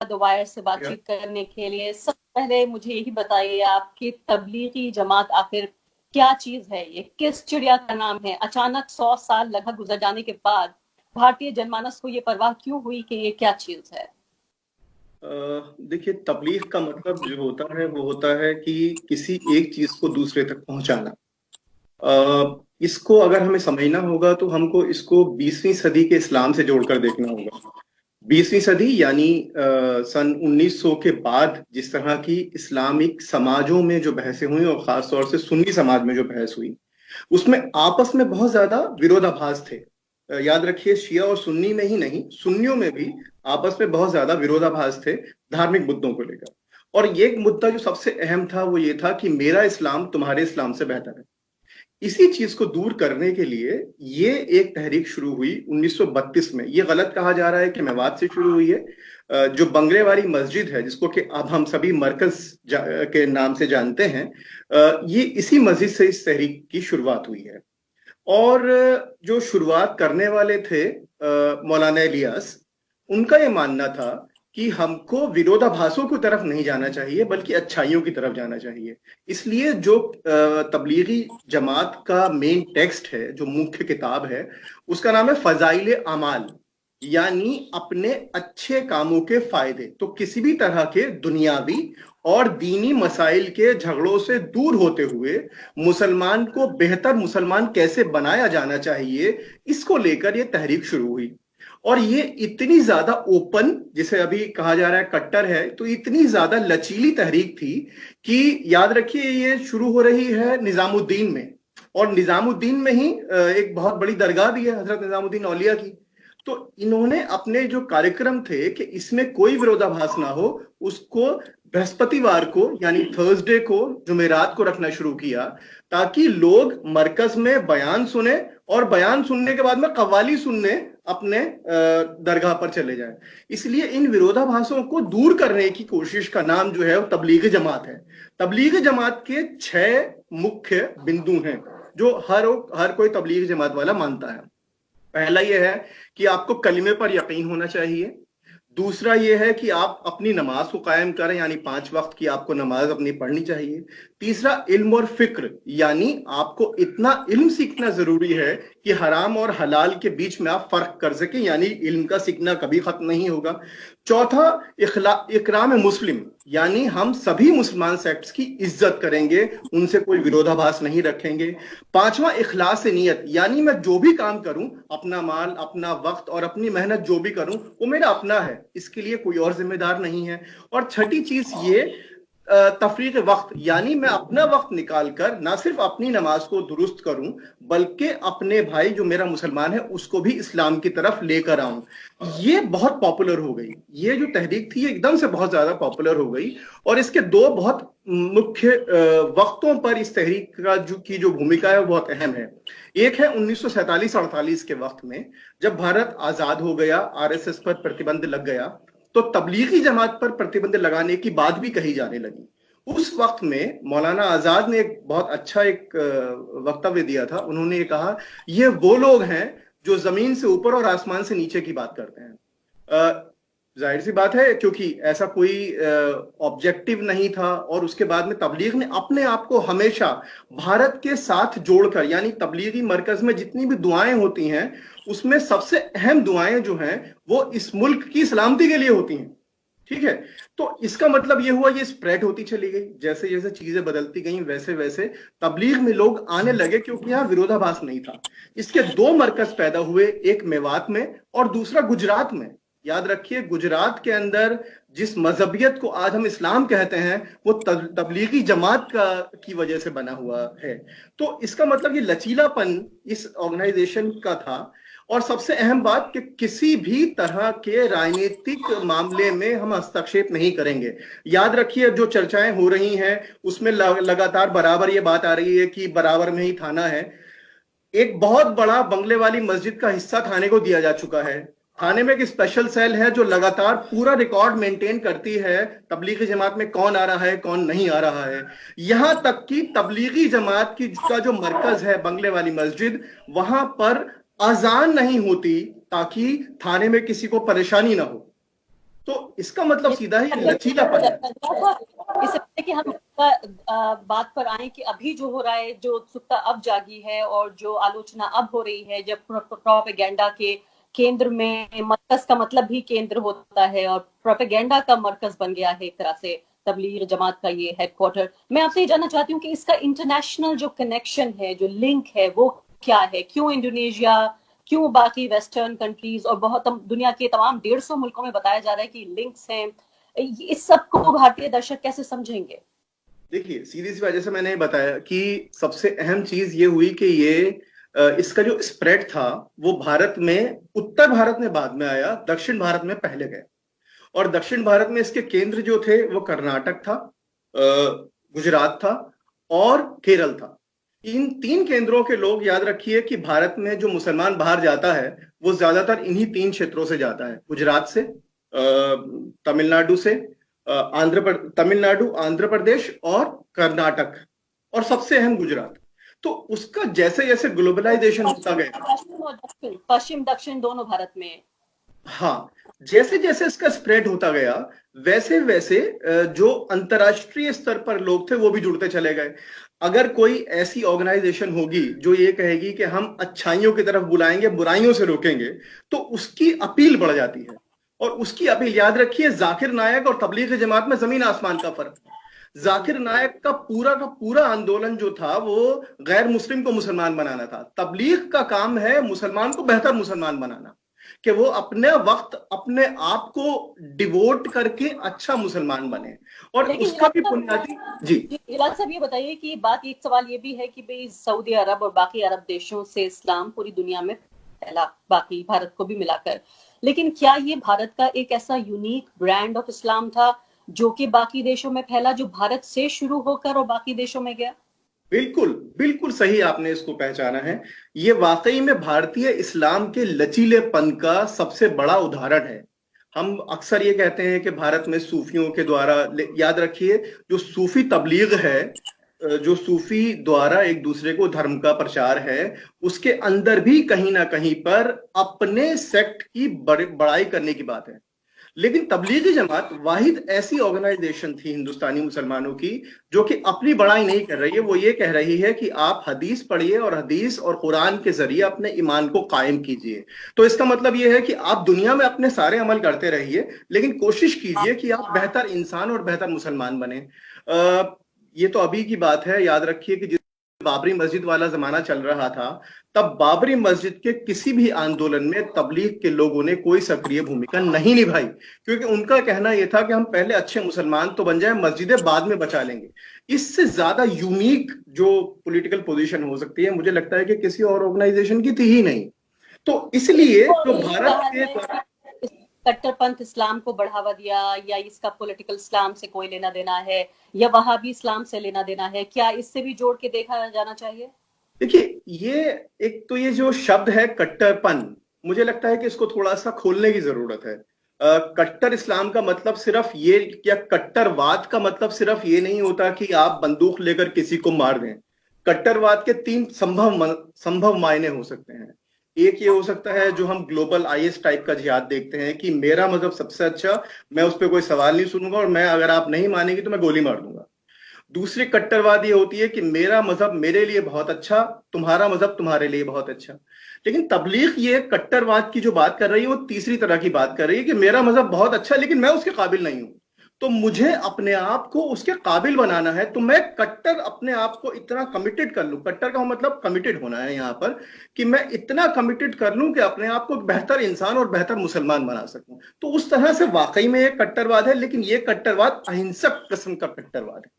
The wire से बातचीत करने के लिए। सबसे पहले मुझे यही बताइए आपकी तबलीगी जमात आखिर क्या चीज है, ये किस चिड़िया का नाम है? अचानक 100 साल लगभग गुजर जाने के बाद भारतीय जनमानस को ये परवाह क्यों हुई कि ये क्या चीज है? देखिए, तबलीग का मतलब जो होता है वो होता है कि किसी एक चीज को दूसरे तक पहुंचाना। इसको अगर हमें समझना होगा तो हमको इसको 20वीं सदी के इस्लाम से जोड़कर देखना होगा। 20वीं सदी यानी सन 1900 के बाद जिस तरह की इस्लामिक समाजों में जो बहसें हुई और खास तौर से सुन्नी समाज में जो बहस हुई, उसमें आपस में बहुत ज्यादा विरोधाभास थे। याद रखिए, शिया और सुन्नी में ही नहीं, सुन्नियों में भी आपस में बहुत ज्यादा विरोधाभास थे धार्मिक मुद्दों को लेकर। और ये मुद्दा जो सबसे अहम था वो ये था कि मेरा इस्लाम तुम्हारे इस्लाम से बेहतर है। इसी चीज को दूर करने के लिए ये एक तहरीक शुरू हुई 1932 में। ये गलत कहा जा रहा है कि मेवात से शुरू हुई है। जो बंगले वाली मस्जिद है, जिसको कि अब हम सभी मरकज के नाम से जानते हैं, ये इसी मस्जिद से इस तहरीक की शुरुआत हुई है। और जो शुरुआत करने वाले थे मौलाना इलियास, उनका ये मानना था कि हमको विरोधाभासों की तरफ नहीं जाना चाहिए बल्कि अच्छाइयों की तरफ जाना चाहिए। इसलिए जो तबलीगी जमात का मेन टेक्स्ट है, जो मुख्य किताब है, उसका नाम है फजाइल अमाल, यानी अपने अच्छे कामों के फायदे। तो किसी भी तरह के दुनियावी और दीनी मसाइल के झगड़ों से दूर होते हुए मुसलमान को बेहतर मुसलमान कैसे बनाया जाना चाहिए, इसको लेकर यह तहरीक शुरू हुई। और ये इतनी ज्यादा ओपन, जिसे अभी कहा जा रहा है कट्टर है, तो इतनी ज्यादा लचीली तहरीक थी कि याद रखिए ये शुरू हो रही है निजामुद्दीन में। और निजामुद्दीन में ही एक बहुत बड़ी दरगाह भी है हजरत निजामुद्दीन औलिया की। तो इन्होंने अपने जो कार्यक्रम थे कि इसमें कोई विरोधाभास ना हो, उसको बृहस्पतिवार को यानी थर्सडे को, जुमेरात को रखना शुरू किया, ताकि लोग मरकज में बयान सुने और बयान सुनने के बाद में कव्वाली सुनने अपने दरगाह पर चले जाएं। इसलिए इन विरोधाभासों को दूर करने की कोशिश का नाम जो है वो तबलीग जमात है। तबलीग जमात के 6 मुख्य बिंदु हैं जो हर कोई तबलीग जमात वाला मानता है। पहला यह है कि आपको कलिमे पर यकीन होना चाहिए। दूसरा यह है कि आप अपनी नमाज को कायम करें, यानी 5 वक्त की आपको नमाज अपनी पढ़नी चाहिए। तीसरा, इल्म और फिक्र, यानी आपको इतना इल्म सीखना जरूरी है कि हराम और हलाल के बीच में आप फर्क कर सकें, यानी इल्म का सीखना कभी खत्म नहीं होगा। चौथा, इकराम मुस्लिम, यानी हम सभी मुसलमान सेक्ट्स की इज्जत करेंगे, उनसे कोई विरोधाभास नहीं रखेंगे। पांचवा, इखलास नीयत, यानी मैं जो भी काम करूं, अपना माल, अपना वक्त और अपनी मेहनत जो भी करूं, वो मेरा अपना है, इसके लिए कोई और जिम्मेदार नहीं है। और छठी चीज ये तफरीक वक्त, यानी मैं अपना वक्त निकाल कर ना सिर्फ अपनी नमाज को दुरुस्त करूं, बल्कि अपने भाई जो मेरा मुसलमान है उसको भी इस्लाम की तरफ लेकर आऊं। ये बहुत पॉपुलर हो गई। ये जो तहरीक थी ये एकदम से बहुत ज्यादा पॉपुलर हो गई। और इसके दो बहुत मुख्य वक्तों पर इस तहरीक का जो भूमिका है वो बहुत अहम है। एक है 1947-48 के वक्त में, जब भारत आजाद हो गया, आरएसएस पर प्रतिबंध लग गया, तो तबलीगी जमात पर प्रतिबंध लगाने की बात भी कही जाने लगी। उस वक्त में मौलाना आजाद ने एक बहुत अच्छा एक वक्तव्य दिया था। उन्होंने ये कहा, ये वो लोग हैं जो जमीन से ऊपर और आसमान से नीचे की बात करते हैं। जाहिर सी बात है, क्योंकि ऐसा कोई ऑब्जेक्टिव नहीं था। और उसके बाद में तबलीग ने अपने आप को हमेशा भारत के साथ जोड़कर, यानी तबलीगी मरकज में जितनी भी दुआएं होती हैं, उसमें सबसे अहम दुआएं जो हैं वो इस मुल्क की सलामती के लिए होती हैं। ठीक है। तो इसका मतलब ये हुआ, ये स्प्रेड होती चली गई। जैसे जैसे चीजें बदलती गई वैसे वैसे तबलीग में लोग आने लगे, क्योंकि यहां विरोधाभास नहीं था। इसके 2 मरकज पैदा हुए, एक मेवात में और दूसरा गुजरात में। याद रखिए, गुजरात के अंदर जिस मजहबियत को आज हम इस्लाम कहते हैं वो तबलीगी जमात की वजह से बना हुआ है। तो इसका मतलब ये लचीलापन इस ऑर्गेनाइजेशन का था। और सबसे अहम बात कि किसी भी तरह के राजनीतिक मामले में हम हस्तक्षेप नहीं करेंगे। याद रखिए, जो चर्चाएं हो रही हैं उसमें लगातार बराबर ये बात आ रही है कि बराबर में ही थाना है। एक बहुत बड़ा बंगले वाली मस्जिद का हिस्सा थाने को दिया जा चुका है। थाने में एक स्पेशल सेल है जो लगातार पूरा रिकॉर्ड मेंटेन करती है तबलीगी जमात में कौन आ रहा है कौन नहीं आ रहा है। यहां तक कि तबलीगी जमात की का जो मरकज है बंगले वाली मस्जिद, वहां पर अजान नहीं होती ताकि थाने में किसी को परेशानी ना हो। तो इसका मतलब सीधा ही लचीलापन है। इससे पहले कि हम बात पर आए कि अभी जो हो रहा है, जो उत्सुकता अब जागी है और जो आलोचना अब हो रही है, जब प्रोपेगेंडा के केंद्र में, मरकज का मतलब भी केंद्र होता है और प्रोपेगेंडा का मरकज बन गया है एक तरह से तबलीग जमात का ये हेडक्वार्टर। मैं आपसे ये जानना चाहती हूँ कि इसका इंटरनेशनल जो कनेक्शन है, जो लिंक है, वो क्या है? क्यों इंडोनेशिया, क्यों बाकी वेस्टर्न कंट्रीज और बहुत दुनिया के तमाम 150 मुल्कों में बताया जा रहा है कि लिंक्स हैं? इस सब को भारतीय दर्शक कैसे समझेंगे? देखिए, सीधी सी बात, जैसे मैंने बताया कि सबसे अहम चीज ये हुई कि ये इसका जो स्प्रेड था वो भारत में, उत्तर भारत में बाद में आया, दक्षिण भारत में पहले गया। और दक्षिण भारत में इसके केंद्र जो थे वो कर्नाटक था, गुजरात था और केरल था। इन तीन केंद्रों के लोग, याद रखिए कि भारत में जो मुसलमान बाहर जाता है वो ज्यादातर इन्हीं तीन क्षेत्रों से जाता है, गुजरात से, तमिलनाडु से, तमिलनाडु, आंध्र प्रदेश और कर्नाटक, और सबसे अहम गुजरात। तो उसका जैसे जैसे ग्लोबलाइजेशन होता गया, पश्चिम दक्षिण दोनों भारत में, हाँ, जैसे जैसे इसका स्प्रेड होता गया वैसे वैसे जो अंतरराष्ट्रीय स्तर पर लोग थे वो भी जुड़ते चले गए। अगर कोई ऐसी ऑर्गेनाइजेशन होगी जो ये कहेगी कि हम अच्छाइयों की तरफ बुलाएंगे, बुराइयों से रोकेंगे, तो उसकी अपील बढ़ जाती है। और उसकी अपील, याद रखिए, जाकिर नायक और तबलीग जमात में जमीन आसमान का फर्क है। जाकिर नायक का पूरा आंदोलन जो था वो गैर मुस्लिम को मुसलमान बनाना था। तबलीग का काम है मुसलमान को बेहतर मुसलमान बनाना, कि वो अपने वक्त, अपने आप को डिवोट करके अच्छा मुसलमान बने। और उसका भी बुनियादी, जी इलाज साहब ये बताइए कि बात, एक सवाल ये भी है कि भाई सऊदी अरब और बाकी अरब देशों से इस्लाम पूरी दुनिया में फैला, बाकी भारत को भी मिलाकर, लेकिन क्या ये भारत का एक ऐसा यूनिक ब्रांड ऑफ इस्लाम था जो कि बाकी देशों में फैला, जो भारत से शुरू होकर और बाकी देशों में गया? बिल्कुल बिल्कुल सही आपने इसको पहचाना है। ये वाकई में भारतीय इस्लाम के लचीलेपन का सबसे बड़ा उदाहरण है। हम अक्सर ये कहते हैं कि भारत में सूफियों के द्वारा, याद रखिए, जो सूफी तबलीग है, जो सूफी द्वारा एक दूसरे को धर्म का प्रचार है, उसके अंदर भी कहीं ना कहीं पर अपने सेक्ट की बड़ाई करने की बात है। लेकिन तबलीगी जमात वाहिद ऐसी ऑर्गेनाइजेशन थी हिंदुस्तानी मुसलमानों की जो कि अपनी बड़ाई नहीं कर रही है। वो ये कह रही है कि आप हदीस पढ़िए और हदीस और कुरान के जरिए अपने ईमान को कायम कीजिए। तो इसका मतलब ये है कि आप दुनिया में अपने सारे अमल करते रहिए, लेकिन कोशिश कीजिए कि आप बेहतर इंसान और बेहतर मुसलमान बने। ये तो अभी की बात है। याद रखिए कि जिस बाबरी मस्जिद वाला जमाना चल रहा था, तब बाबरी मस्जिद के किसी भी आंदोलन में तबलीग के लोगों ने कोई सक्रिय भूमिका नहीं निभाई, क्योंकि उनका कहना यह था कि हम पहले अच्छे मुसलमान तो बन जाएं, मस्जिदें बाद में बचा लेंगे। इससे ज्यादा यूनिक जो पॉलिटिकल पोजीशन हो सकती है, मुझे लगता है कि किसी और ऑर्गेनाइजेशन की थी ही नहीं। तो इसलिए जो भारत के कट्टरपंथ इस्लाम को बढ़ावा दिया, या इसका पॉलिटिकल इस्लाम से कोई लेना देना है, या वहां भी इस्लाम से लेना देना है, क्या इससे भी जोड़ के देखा जाना चाहिए? देखिए, ये एक तो ये जो शब्द है कट्टरपन, मुझे लगता है कि इसको थोड़ा सा खोलने की जरूरत है। कट्टर इस्लाम का मतलब सिर्फ ये, या कट्टरवाद का मतलब सिर्फ ये नहीं होता कि आप बंदूक लेकर किसी को मार दें। कट्टरवाद के तीन संभव मायने हो सकते हैं। एक ये हो सकता है जो हम ग्लोबल आईएस टाइप का जिहाद देखते हैं कि मेरा मजहब सबसे अच्छा, मैं उस पर कोई सवाल नहीं सुनूंगा, और मैं, अगर आप नहीं मानेंगे तो मैं गोली मार दूंगा। दूसरी कट्टरवाद ये होती है कि मेरा मजहब मेरे लिए बहुत अच्छा, तुम्हारा मजहब तुम्हारे लिए बहुत अच्छा। लेकिन तबलीग ये कट्टरवाद की जो बात कर रही है वो तीसरी तरह की बात कर रही है कि मेरा मजहब बहुत अच्छा लेकिन मैं उसके काबिल नहीं हूं, तो मुझे अपने आप को उसके काबिल बनाना है। तो मैं कट्टर अपने आप को इतना कमिटेड कर लूं, कट्टर का मतलब कमिटेड होना है यहां पर, कि मैं इतना कमिटेड कर लूं कि अपने आप को बेहतर इंसान और बेहतर मुसलमान बना सकूं। तो उस तरह से वाकई में एक कट्टरवाद है, लेकिन ये कट्टरवाद अहिंसक किस्म का कट्टरवाद है।